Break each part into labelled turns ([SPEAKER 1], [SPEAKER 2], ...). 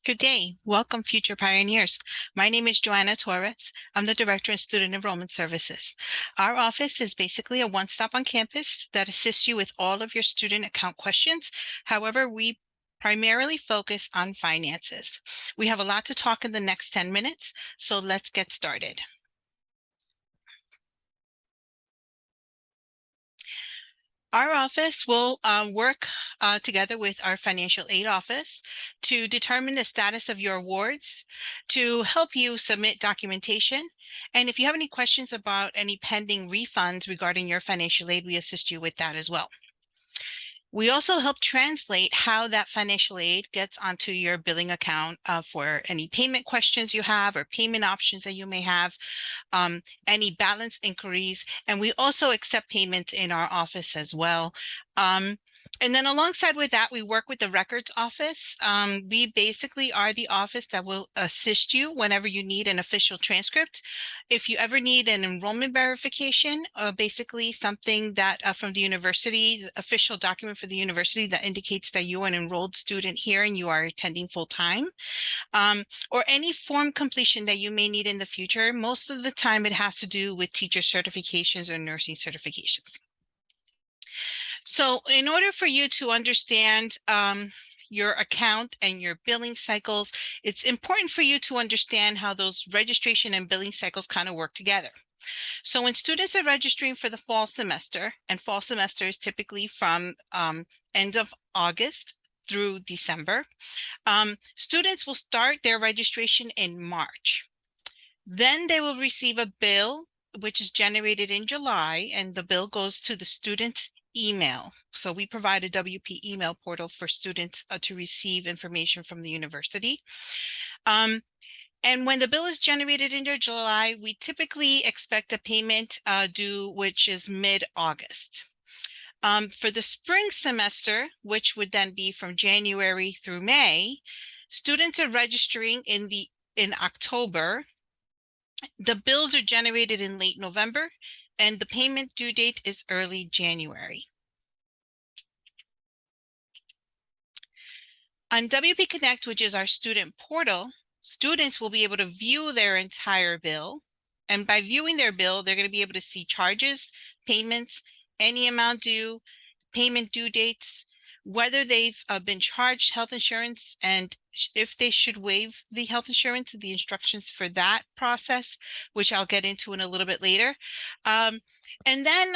[SPEAKER 1] Good day. Welcome, future pioneers. My name is Joanna Torres. I'm the Director in Student Enrollment Services. Our office is basically a one-stop on campus that assists you with all of your student account questions. However, we primarily focus on finances. We have a lot to talk in the next 10 minutes, so let's get started. Our office will work together with our financial aid office to determine the status of your awards, to help you submit documentation. And if you have any questions about any pending refunds regarding your financial aid, we assist you with that as well. We also help translate how that financial aid gets onto your billing account for any payment questions you have or payment options that you may have, any balance inquiries, and we also accept payments in our office as well. And then alongside with that, we work with the records office. We basically are the office that will assist you whenever you need an official transcript. If you ever need an enrollment verification, basically something that from the university, the official document for the university that indicates that you are an enrolled student here and you are attending full time, or any form completion that you may need in the future. Most of the time it has to do with teacher certifications or nursing certifications. So in order for you to understand your account and your billing cycles, it's important for you to understand how those registration and billing cycles kind of work together. So when students are registering for the fall semester, and fall semester is typically from end of August through December, students will start their registration in March. Then they will receive a bill, which is generated in July, and the bill goes to the student's email. So we provide a WP email portal for students to receive information from the university. And when the bill is generated in July, we typically expect a payment due, which is mid-August. For the spring semester, which would then be from January through May, students are registering in October. The bills are generated in late November, and the payment due date is early January. On WP Connect, which is our student portal, students will be able to view their entire bill. And by viewing their bill, they're going to be able to see charges, payments, any amount due, payment due dates, whether they've been charged health insurance, and if they should waive the health insurance, the instructions for that process, which I'll get into in a little bit later. And then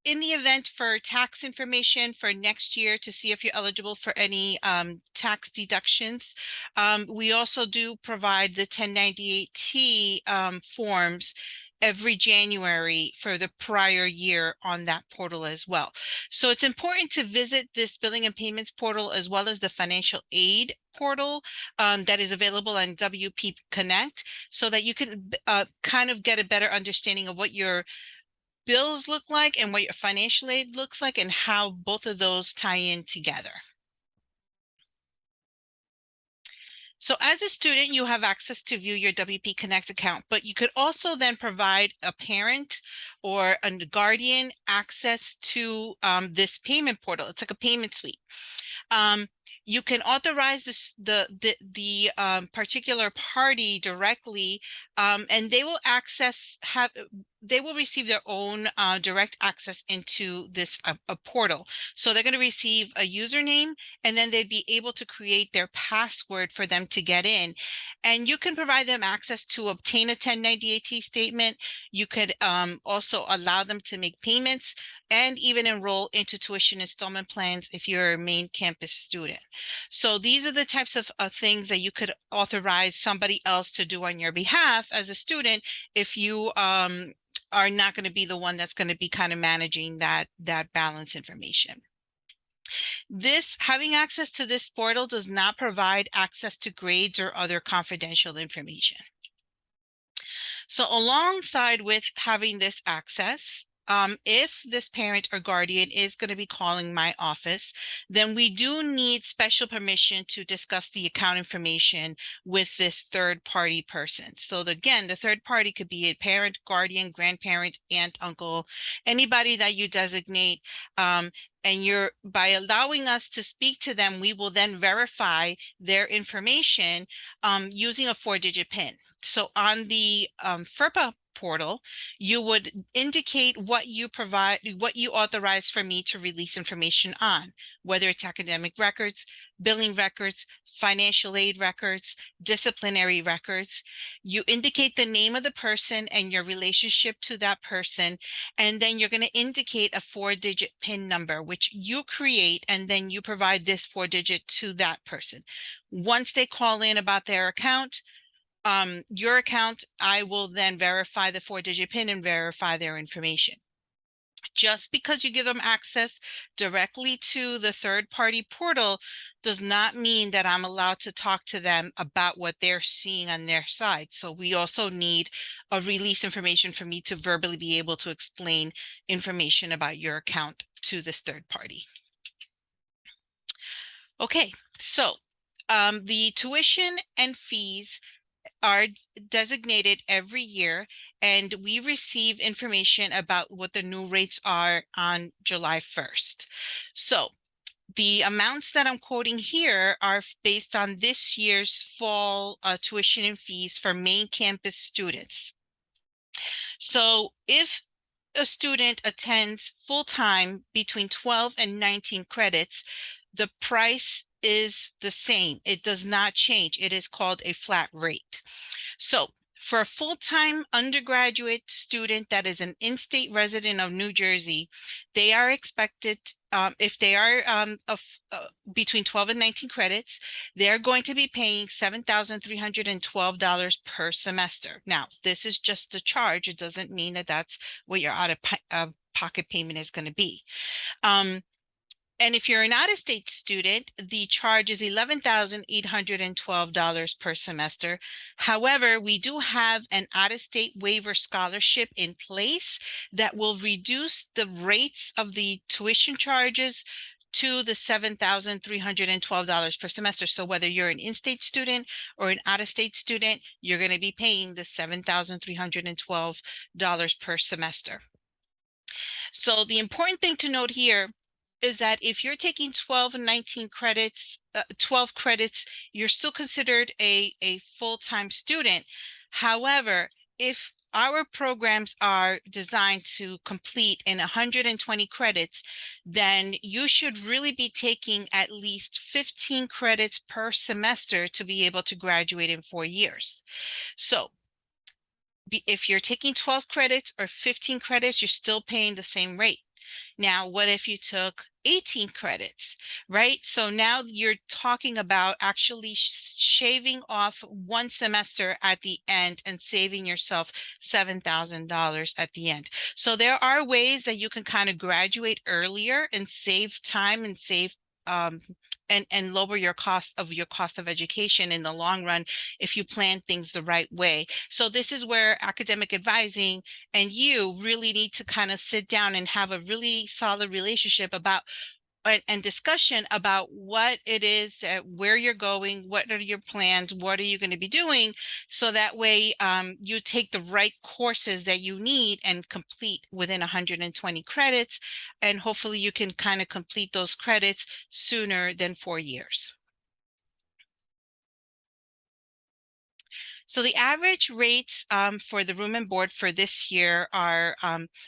[SPEAKER 1] in the event for tax information for next year to see if you're eligible for any tax deductions, we also do provide the 1098-T forms every January for the prior year on that portal as well. So it's important to visit this billing and payments portal as well as the financial aid portal that is available on WP Connect, so that you can kind of get a better understanding of what your bills look like and what your financial aid looks like and how both of those tie in together. So as a student, you have access to view your WP Connect account, but you could also then provide a parent or a guardian access to this payment portal. It's like a payment suite. You can authorize the particular party directly, and they will they will receive their own direct access into this a portal. So they're going to receive a username, and then they'd be able to create their password for them to get in. And you can provide them access to obtain a 1098-T statement. You could also allow them to make payments and even enroll into tuition installment plans if you're a main campus student. So these are the types of things that you could authorize somebody else to do on your behalf as a student if you are not going to be the one that's going to be kind of managing that balance information. Having access to this portal does not provide access to grades or other confidential information. So alongside with having this access, if this parent or guardian is going to be calling my office, then we do need special permission to discuss the account information with this third-party person. So again, the third party could be a parent, guardian, grandparent, aunt, uncle, anybody that you designate. And by allowing us to speak to them, we will then verify their information using a 4-digit PIN. So on the FERPA portal, you would indicate what you authorize for me to release information on, whether it's academic records, billing records, financial aid records, disciplinary records. You indicate the name of the person and your relationship to that person, and then you're going to indicate a 4-digit PIN number, which you create, and then you provide this 4-digit to that person. Once they call in about their account, your account, I will then verify the 4-digit PIN and verify their information. Just because you give them access directly to the third-party portal does not mean that I'm allowed to talk to them about what they're seeing on their side. So we also need a release information for me to verbally be able to explain information about your account to this third party. Okay, so the tuition and fees are designated every year, and we receive information about what the new rates are on July 1st. So the amounts that I'm quoting here are based on this year's fall tuition and fees for main campus students. So if a student attends full-time between 12 and 19 credits, the price is the same. It does not change. It is called a flat rate. So for a full-time undergraduate student that is an in-state resident of New Jersey, they are expected, if they are between 12 and 19 credits, they're going to be paying $7,312 per semester. Now, this is just the charge. It doesn't mean that that's what your out-of-pocket payment is going to be. And if you're an out-of-state student, the charge is $11,812 per semester. However, we do have an out-of-state waiver scholarship in place that will reduce the rates of the tuition charges to the $7,312 per semester. So whether you're an in-state student or an out-of-state student, you're going to be paying the $7,312 per semester. So the important thing to note here is that if you're taking 12 and 19 credits, 12 credits, you're still considered a full-time student. However, if our programs are designed to complete in 120 credits, then you should really be taking at least 15 credits per semester to be able to graduate in 4 years. So if you're taking 12 credits or 15 credits, you're still paying the same rate. Now, what if you took 18 credits, right? So now you're talking about actually shaving off 1 semester at the end and saving yourself $7,000 at the end. So there are ways that you can kind of graduate earlier and save time and save and lower your cost of education in the long run if you plan things the right way. So this is where academic advising and you really need to kind of sit down and have a really solid relationship about and discussion about what it is that where you're going, what are your plans, what are you going to be doing, so that way you take the right courses that you need and complete within 120 credits, and hopefully you can kind of complete those credits sooner than 4 years. So the average rates for the room and board for this year are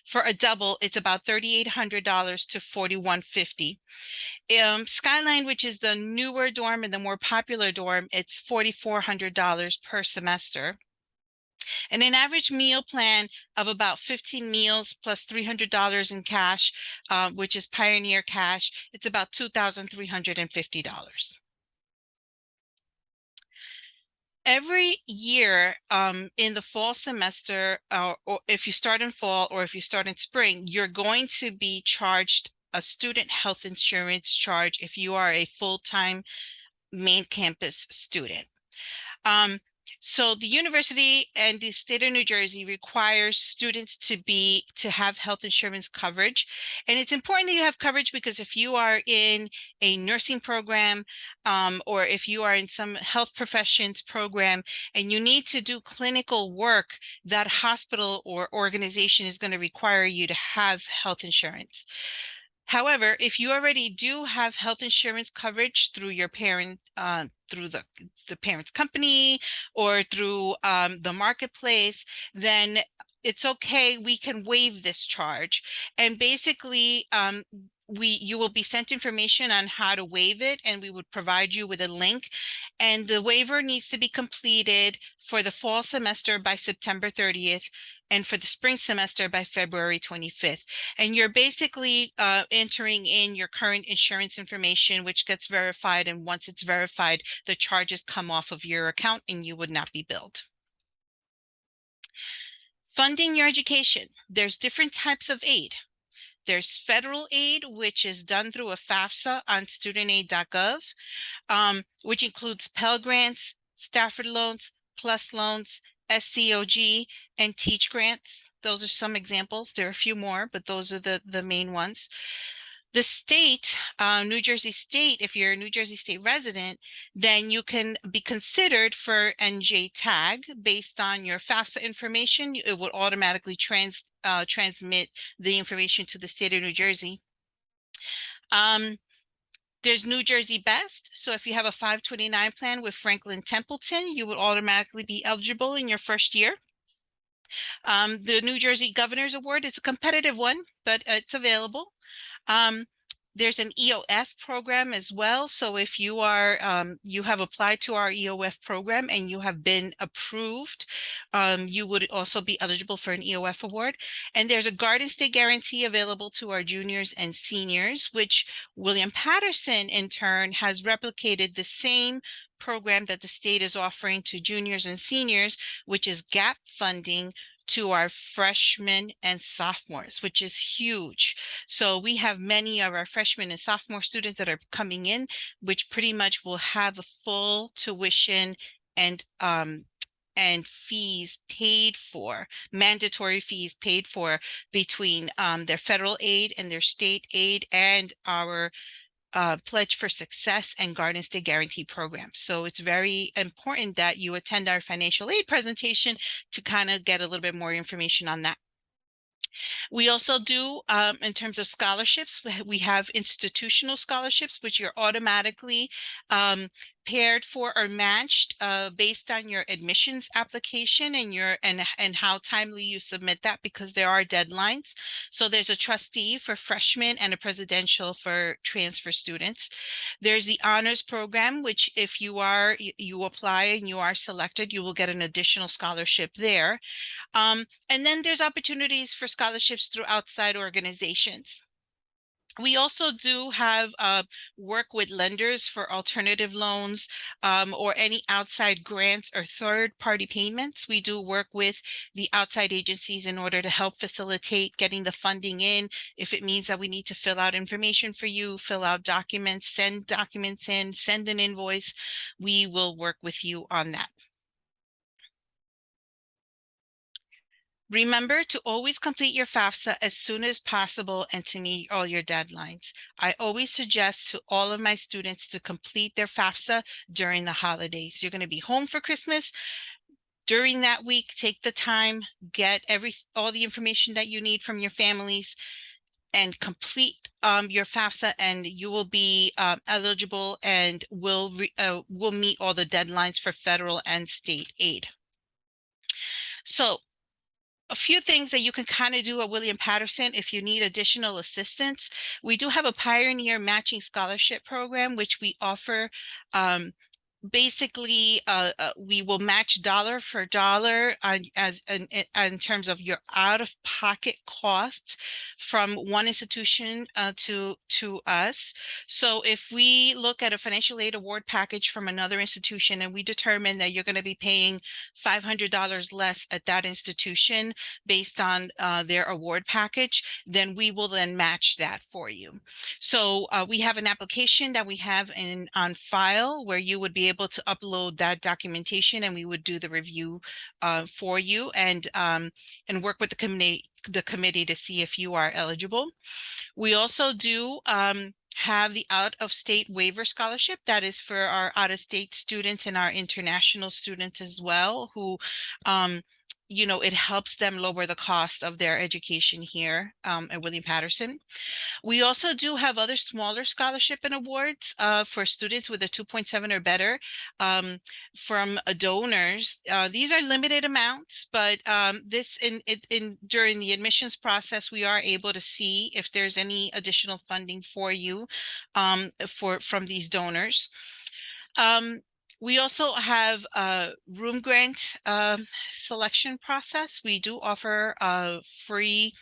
[SPEAKER 1] for a double, it's about $3,800 to $4,150. Skyline, which is the newer dorm and the more popular dorm, it's $4,400 per semester. And an average meal plan of about 15 meals plus $300 in cash, which is Pioneer Cash, it's about $2,350. Every year in the fall semester, or if you start in fall or if you start in spring, you're going to be charged a student health insurance charge if you are a full-time main campus student. So the university and the state of New Jersey requires students to have health insurance coverage. And it's important that you have coverage because if you are in a nursing program or if you are in some health professions program and you need to do clinical work, that hospital or organization is going to require you to have health insurance. However, if you already do have health insurance coverage through your parent, through the parent's company or through the marketplace, then it's okay. We can waive this charge. And basically, you will be sent information on how to waive it, and we would provide you with a link. And the waiver needs to be completed for the fall semester by September 30th and for the spring semester by February 25th. And you're basically entering in your current insurance information, which gets verified. And once it's verified, the charges come off of your account and you would not be billed. Funding your education. There's different types of aid. There's federal aid, which is done through a FAFSA on studentaid.gov, which includes Pell Grants, Stafford loans, PLUS loans, SCOG, and Teach grants. Those are some examples. There are a few more, but those are the main ones. The state, New Jersey State, if you're a New Jersey State resident, then you can be considered for NJ tag based on your FAFSA information. It would automatically transmit the information to the state of New Jersey. There's New Jersey Best. So if you have a 529 plan with Franklin Templeton, you would automatically be eligible in your first year. The New Jersey Governor's Award, it's a competitive one, but it's available. There's an EOF program as well. So if you are you have applied to our EOF program and you have been approved, you would also be eligible for an EOF award. And there's a Garden State Guarantee available to our juniors and seniors, which William Patterson in turn has replicated the same program that the state is offering to juniors and seniors, which is gap funding to our freshmen and sophomores, which is huge. So we have many of our freshmen and sophomore students that are coming in, which pretty much will have a full tuition and fees paid for, mandatory fees paid for between their federal aid and their state aid and our Pledge for Success and Garden State Guarantee program. So it's very important that you attend our financial aid presentation to kind of get a little bit more information on that. We also do, in terms of scholarships, we have institutional scholarships, which you're automatically paired for or matched based on your admissions application and how timely you submit that, because there are deadlines. So there's a trustee for freshmen and a presidential for transfer students. There's the honors program, which if you apply and you are selected, you will get an additional scholarship there. And then there's opportunities for scholarships through outside organizations. We also do have work with lenders for alternative loans or any outside grants or third-party payments. We do work with the outside agencies in order to help facilitate getting the funding in. If it means that we need to fill out information for you, fill out documents, send documents in, send an invoice, we will work with you on that. Remember to always complete your FAFSA as soon as possible and to meet all your deadlines. I always suggest to all of my students to complete their FAFSA during the holidays. You're going to be home for Christmas. During that week, take the time, get all the information that you need from your families and complete your FAFSA, and you will be eligible and will meet all the deadlines for federal and state aid. So a few things that you can kind of do at William Patterson if you need additional assistance. We do have a Pioneer Matching Scholarship Program, which we offer. Basically, we will match dollar for dollar in terms of your out-of-pocket costs from one institution to us. So if we look at a financial aid award package from another institution and we determine that you're going to be paying $500 less at that institution based on their award package, then we will then match that for you. So we have an application that we have on file where you would be able to upload that documentation, and we would do the review for you and work with the committee to see if you are eligible. We also do have the out-of-state waiver scholarship that is for our out-of-state students and our international students as well, who it helps them lower the cost of their education here at William-Patterson. We also do have other smaller scholarship and awards for students with a 2.7 or better from donors. These are limited amounts, but during the admissions process, we are able to see if there's any additional funding for you from these donors. We also have a room grant selection process. We do offer a free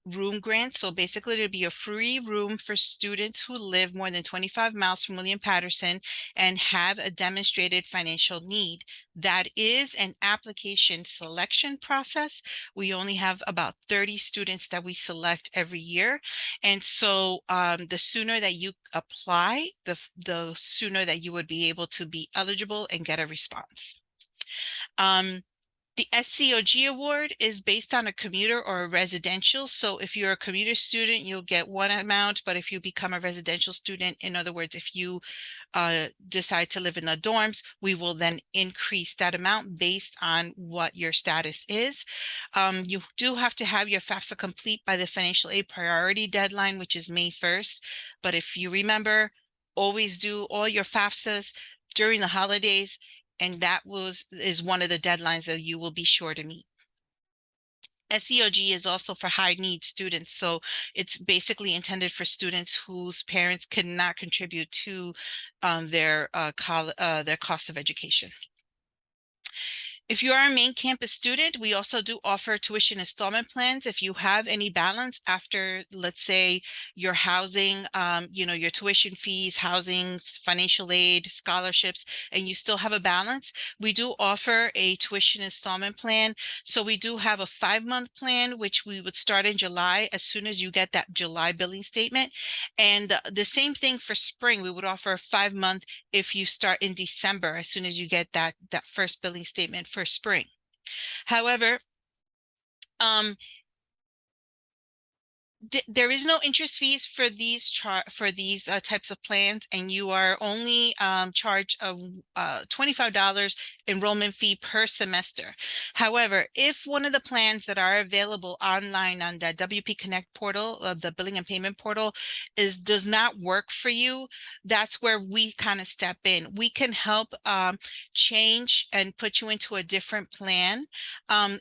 [SPEAKER 1] room grant. So basically, it'd be a free room for students who live more than 25 miles from William-Patterson and have a demonstrated financial need. That is an application selection process. We only have about 30 students that we select every year. And so the sooner that you apply, the sooner that you would be able to be eligible and get a response. The SCOG award is based on a commuter or a residential. So if you're a commuter student, you'll get one amount. But if you become a residential student, in other words, if you decide to live in the dorms, we will then increase that amount based on what your status is. You do have to have your FAFSA complete by the financial aid priority deadline, which is May 1st. But if you remember, always do all your FAFSAs during the holidays, and that is one of the deadlines that you will be sure to meet. SEOG is also for high need students. So it's basically intended for students whose parents cannot contribute to their cost of education. If you are a main campus student, we also do offer tuition installment plans. If you have any balance after, let's say, your housing, your tuition fees, housing, financial aid, scholarships, and you still have a balance, we do offer a tuition installment plan. So we do have a 5-month plan, which we would start in July as soon as you get that July billing statement. And the same thing for spring, we would offer a 5-month if you start in December, as soon as you get that first billing statement for spring. However, there is no interest fees for these types of plans, and you are only charged a $25 enrollment fee per semester. However, if one of the plans that are available online on the WP Connect portal, the billing and payment portal, does not work for you, that's where we kind of step in. We can help change and put you into a different plan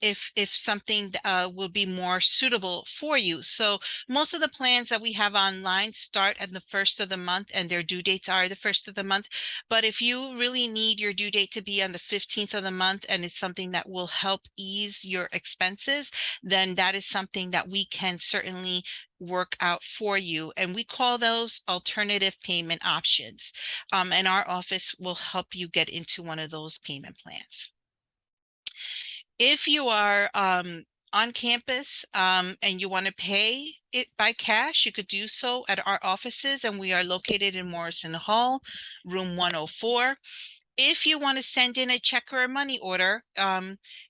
[SPEAKER 1] if something will be more suitable for you. So most of the plans that we have online start at the 1st of the month, and their due dates are the 1st of the month. But if you really need your due date to be on the 15th of the month, and it's something that will help ease your expenses, then that is something that we can certainly work out for you. And we call those alternative payment options. And our office will help you get into one of those payment plans. If you are on campus and you want to pay it by cash, you could do so at our offices, and we are located in Morrison Hall, room 104. If you want to send in a check or a money order,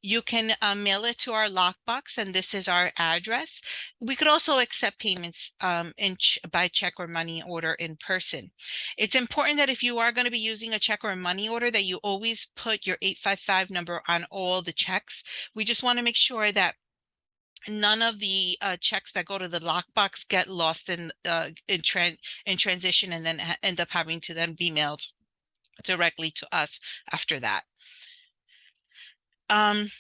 [SPEAKER 1] you can mail it to our lockbox, and this is our address. We could also accept payments by check or money order in person. It's important that if you are going to be using a check or a money order, that you always put your 855 number on all the checks. We just want to make sure that none of the checks that go to the lockbox get lost in transition and then end up having to then be mailed directly to us after that.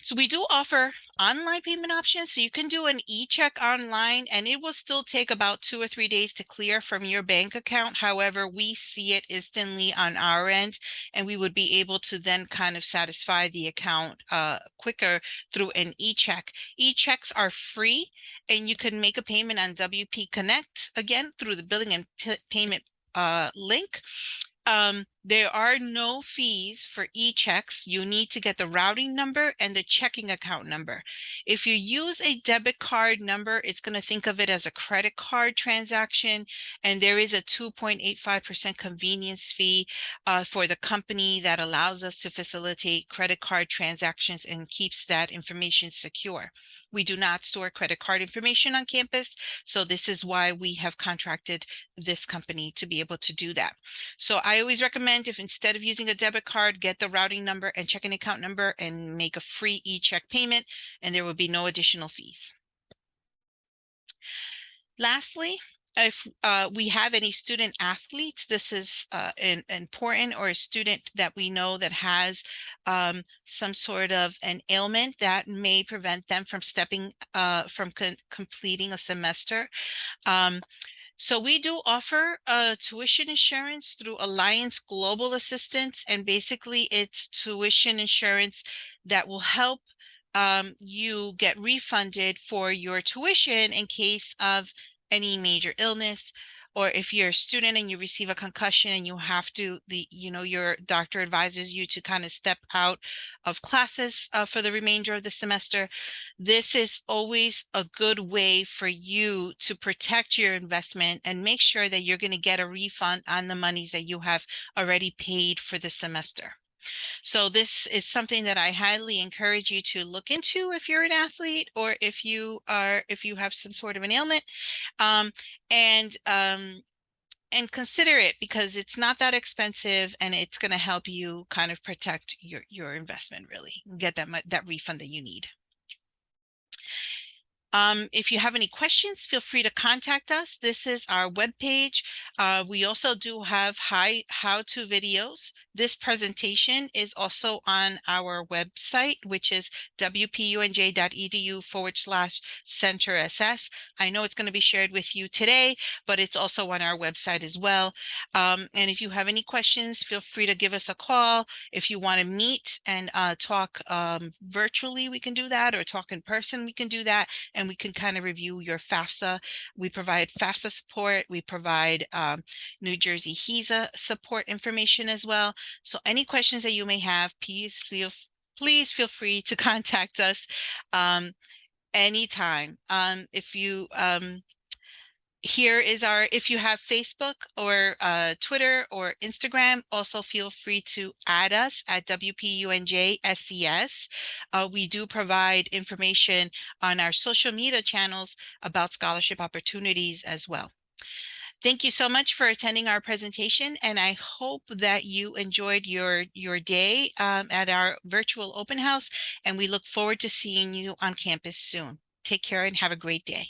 [SPEAKER 1] So we do offer online payment options. So you can do an e-check online, and it will still take about 2 or 3 days to clear from your bank account. However, we see it instantly on our end, and we would be able to then kind of satisfy the account quicker through an e-check. E-checks are free, and you can make a payment on WP Connect, again, through the billing and payment link. There are no fees for e-checks. You need to get the routing number and the checking account number. If you use a debit card number, it's going to think of it as a credit card transaction, and there is a 2.85% convenience fee for the company that allows us to facilitate credit card transactions and keeps that information secure. We do not store credit card information on campus, so this is why we have contracted this company to be able to do that. So I always recommend, if instead of using a debit card, get the routing number and checking account number and make a free e-check payment, and there will be no additional fees. Lastly, if we have any student athletes, this is important, or a student that we know that has some sort of an ailment that may prevent them from completing a semester. So we do offer tuition insurance through Alliance Global Assistance, and basically it's tuition insurance that will help you get refunded for your tuition in case of any major illness, or if you're a student and you receive a concussion and you have to, your doctor advises you to kind of step out of classes for the remainder of the semester. This is always a good way for you to protect your investment and make sure that you're going to get a refund on the monies that you have already paid for the semester. So this is something that I highly encourage you to look into if you're an athlete, or if you have some sort of an ailment, and consider it, because it's not that expensive and it's going to help you kind of protect your investment, really get that refund that you need. If you have any questions, feel free to contact us. This is our webpage. We also do have how-to videos. This presentation is also on our website, which is wpunj.edu/CenterSS. I know it's going to be shared with you today, but it's also on our website as well. And if you have any questions, feel free to give us a call. If you want to meet and talk virtually, we can do that, or talk in person, we can do that. And we can kind of review your FAFSA. We provide FAFSA support. We provide New Jersey HESA support information as well. So any questions that you may have, please feel free to contact us anytime. If you if you have Facebook or Twitter or Instagram, also feel free to add us at WPUNJ SES. We do provide information on our social media channels about scholarship opportunities as well. Thank you so much for attending our presentation, and I hope that you enjoyed your day at our virtual open house, and we look forward to seeing you on campus soon. Take care and have a great day.